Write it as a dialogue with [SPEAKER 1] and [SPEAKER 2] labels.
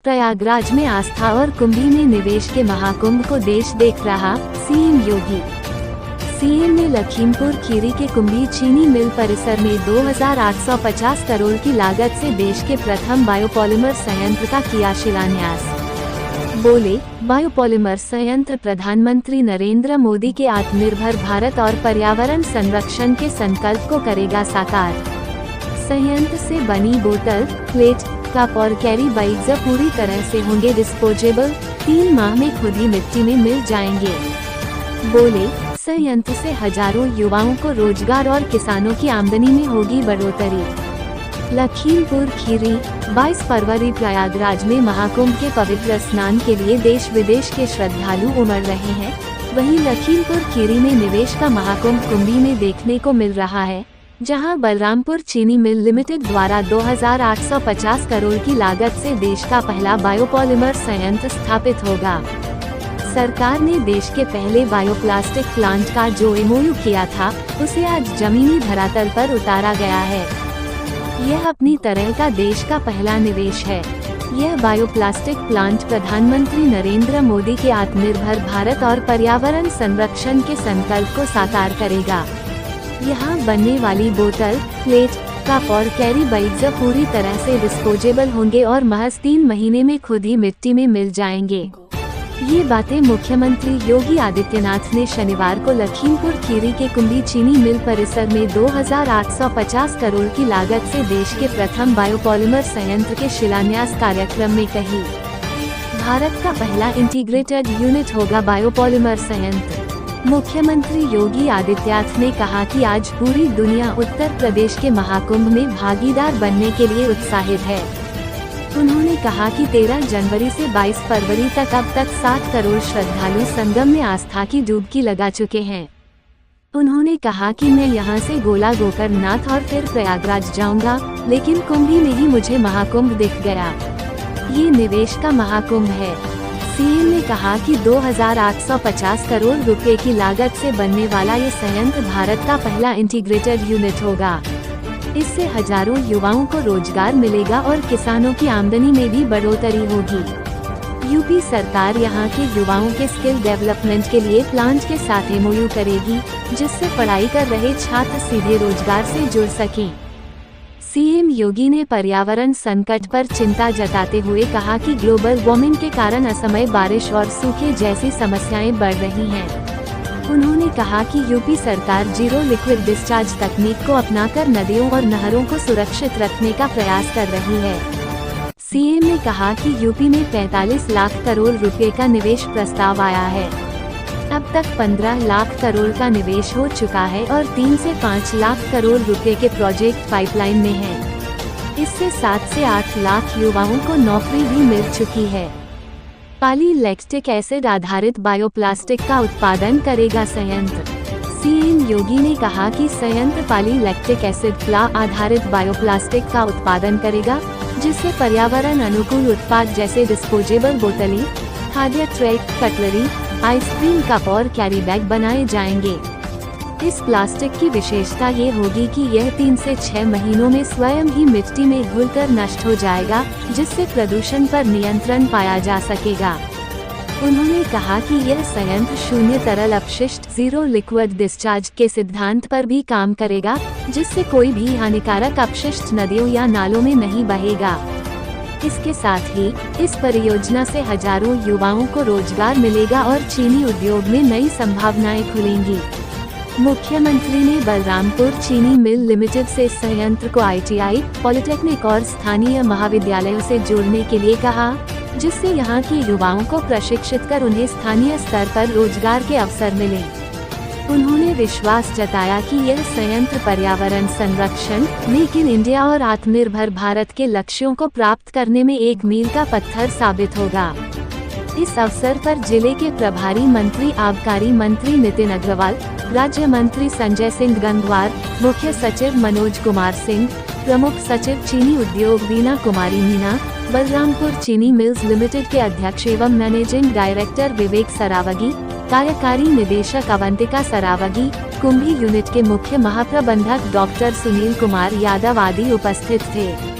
[SPEAKER 1] प्रयागराज में आस्था और कुंभी में निवेश के महाकुंभ को देश देख रहा, सीएम योगी। सीएम ने लखीमपुर खीरी के कुंभी चीनी मिल परिसर में 2,850 करोड़ की लागत से देश के प्रथम बायोपॉलिमर संयंत्र का किया शिलान्यास। बोले, बायोपॉलिमर संयंत्र प्रधानमंत्री नरेंद्र मोदी के आत्मनिर्भर भारत और पर्यावरण संरक्षण के संकल्प को करेगा साकार। संयंत्र से बनी बोतल, प्लेट, कप और कैरी बैग्स पूरी तरह से होंगे डिस्पोजेबल, 3 माह में खुद ही मिट्टी में मिल जाएंगे। बोले, संयंत्र से हजारों युवाओं को रोजगार और किसानों की आमदनी में होगी बढ़ोतरी। लखीमपुर खीरी, 22 फरवरी प्रयागराज में महाकुंभ के पवित्र स्नान के लिए देश विदेश के श्रद्धालु उमड़ रहे हैं। वहीं लखीमपुर खीरी में निवेश का महाकुंभ कुंभी में देखने को मिल रहा है, जहां बलरामपुर चीनी मिल लिमिटेड द्वारा 2,850 करोड़ की लागत से देश का पहला बायोपॉलिमर संयंत्र स्थापित होगा। सरकार ने देश के पहले बायोप्लास्टिक प्लांट का जो एमओयू किया था, उसे आज जमीनी धरातल पर उतारा गया है। यह अपनी तरह का देश का पहला निवेश है। यह बायोप्लास्टिक प्लांट प्रधानमंत्री नरेंद्र मोदी के आत्मनिर्भर भारत और पर्यावरण संरक्षण के संकल्प को साकार करेगा। यहाँ बनने वाली बोतल, प्लेट, कप और कैरी बैग्स पूरी तरह से डिस्पोजेबल होंगे और महज 3 महीने में खुद ही मिट्टी में मिल जाएंगे। ये बातें मुख्यमंत्री योगी आदित्यनाथ ने शनिवार को लखीमपुर खीरी के कुंभी चीनी मिल परिसर में 2,850 करोड़ की लागत से देश के प्रथम बायोपॉलिमर संयंत्र के शिलान्यास कार्यक्रम में कही। भारत का पहला इंटीग्रेटेड यूनिट होगा बायोपॉलिमर संयंत्र। मुख्यमंत्री योगी आदित्यनाथ ने कहा कि आज पूरी दुनिया उत्तर प्रदेश के महाकुंभ में भागीदार बनने के लिए उत्साहित है। उन्होंने कहा कि 13 जनवरी से 22 फरवरी तक अब तक 7 करोड़ श्रद्धालु संगम में आस्था की डुबकी लगा चुके हैं। उन्होंने कहा कि मैं यहां से गोला गोकर्णनाथ और फिर प्रयागराज जाऊंगा, लेकिन कुंभी में ही मुझे महाकुंभ दिख गया। ये निवेश का महाकुंभ है। सीएम ने कहा कि 2,850 करोड़ रुपए की लागत से बनने वाला ये संयंत्र भारत का पहला इंटीग्रेटेड यूनिट होगा। इससे हजारों युवाओं को रोजगार मिलेगा और किसानों की आमदनी में भी बढ़ोतरी होगी। यूपी सरकार यहां के युवाओं के स्किल डेवलपमेंट के लिए प्लांट के साथ एमओयू करेगी, जिससे पढ़ाई कर रहे छात्र सीधे रोजगार से जुड़ सकें। सीएम योगी ने पर्यावरण संकट पर चिंता जताते हुए कहा कि ग्लोबल वार्मिंग के कारण असमय बारिश और सूखे जैसी समस्याएं बढ़ रही हैं। उन्होंने कहा कि यूपी सरकार जीरो लिक्विड डिस्चार्ज तकनीक को अपनाकर नदियों और नहरों को सुरक्षित रखने का प्रयास कर रही है। सीएम ने कहा कि यूपी में 45 लाख करोड़ रुपए का निवेश प्रस्ताव आया है। अब तक 15 लाख करोड़ का निवेश हो चुका है और 3 से 5 लाख करोड़ रुपए के प्रोजेक्ट पाइपलाइन में हैं। इससे 7 से 8 लाख युवाओं को नौकरी भी मिल चुकी है। पॉलीलैक्टिक एसिड आधारित बायोप्लास्टिक का उत्पादन करेगा संयंत्र। सीएम योगी ने कहा कि संयंत्र पॉलीलैक्टिक एसिड प्ला आधारित बायोप्लास्टिक का उत्पादन करेगा, जिससे पर्यावरण अनुकूल उत्पाद जैसे डिस्पोजेबल बोतलें, खाद्य ट्रे, कटलरी, आइसक्रीम कप और कैरी बैग बनाए जाएंगे। इस प्लास्टिक की विशेषता ये होगी कि यह 3 से 6 महीनों में स्वयं ही मिट्टी में घुलकर नष्ट हो जाएगा, जिससे प्रदूषण पर नियंत्रण पाया जा सकेगा। उन्होंने कहा कि यह संयंत्र शून्य तरल अपशिष्ट जीरो लिक्विड डिस्चार्ज के सिद्धांत पर भी काम करेगा, जिससे कोई भी हानिकारक अपशिष्ट नदियों या नालों में नहीं बहेगा। इसके साथ ही इस परियोजना से हजारों युवाओं को रोजगार मिलेगा और चीनी उद्योग में नई संभावनाएं खुलेंगी। मुख्यमंत्री ने बलरामपुर चीनी मिल लिमिटेड से संयंत्र को आईटीआई, पॉलिटेक्निक और स्थानीय महाविद्यालयों से जोड़ने के लिए कहा, जिससे यहां के युवाओं को प्रशिक्षित कर उन्हें स्थानीय स्तर पर रोजगार के अवसर मिले। उन्होंने विश्वास जताया कि यह संयंत्र पर्यावरण संरक्षण, मेक इन इंडिया और आत्मनिर्भर भारत के लक्ष्यों को प्राप्त करने में एक मील का पत्थर साबित होगा। इस अवसर पर जिले के प्रभारी मंत्री आबकारी मंत्री नितिन अग्रवाल, राज्य मंत्री संजय सिंह गंगवार, मुख्य सचिव मनोज कुमार सिंह, प्रमुख सचिव चीनी उद्योग वीना कुमारी मीना, बलरामपुर चीनी मिल्स लिमिटेड के अध्यक्ष एवं मैनेजिंग डायरेक्टर विवेक सरावगी, कार्यकारी निदेशक अवंतिका सरावगी, कुंभी यूनिट के मुख्य महाप्रबंधक डॉक्टर सुनील कुमार यादव आदि उपस्थित थे।